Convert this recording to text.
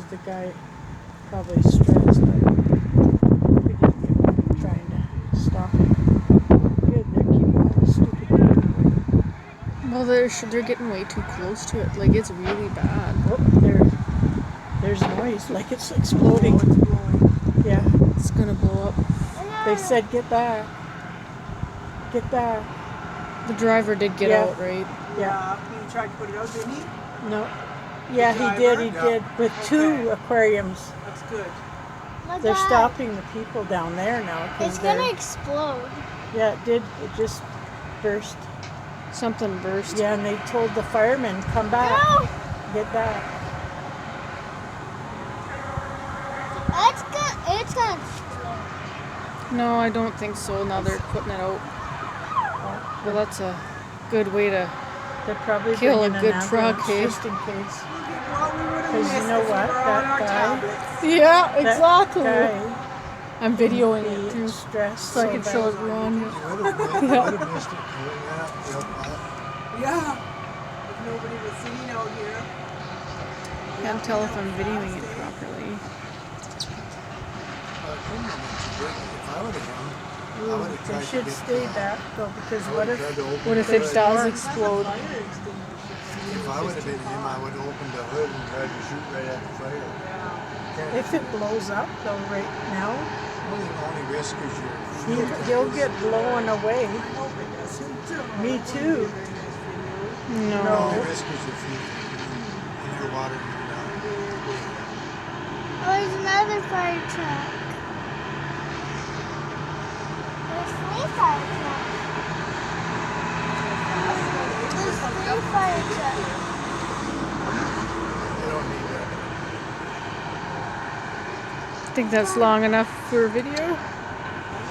the guy probably stressed, but we didn't get trying to stop him. Good, they're keeping all the stupid people away. Well, they're getting way too close to it. Like, it's really bad. Oh, there's noise, like it's exploding. Yeah. It's gonna blow up. They said, get back. Get back. The driver did get out, right? Yeah. He tried to put it out, didn't he? No. Yeah, he did, with two aquariums. That's good. They're stopping the people down there now. It's gonna explode. Yeah, it did. It just burst. Something burst. Yeah, and they told the firemen, come back. No! Get back. It's gonna explode. No, I don't think so. Now they're putting it out. Well, that's a good way to They're probably kill a bringing good an truck, ambulance eh? just in case. Because you know what? That guy, Yeah, exactly. that guy I'm videoing be it too, stressed so I can show everyone. Yeah. If nobody was sitting out here. Can't tell if I'm videoing it properly. They should stay back though, because what if it does explode? If I would have been him, I would have opened the hood and tried to shoot right at the fire. if it blows up though right now, Well, the only risk is your he'll get blown away. Me too. The No. only risk is your feet and your water going down. Oh, there's another fire truck. There's 3 fire trucks. There's 3 fire trucks. They don't need that. I think that's long enough for a video.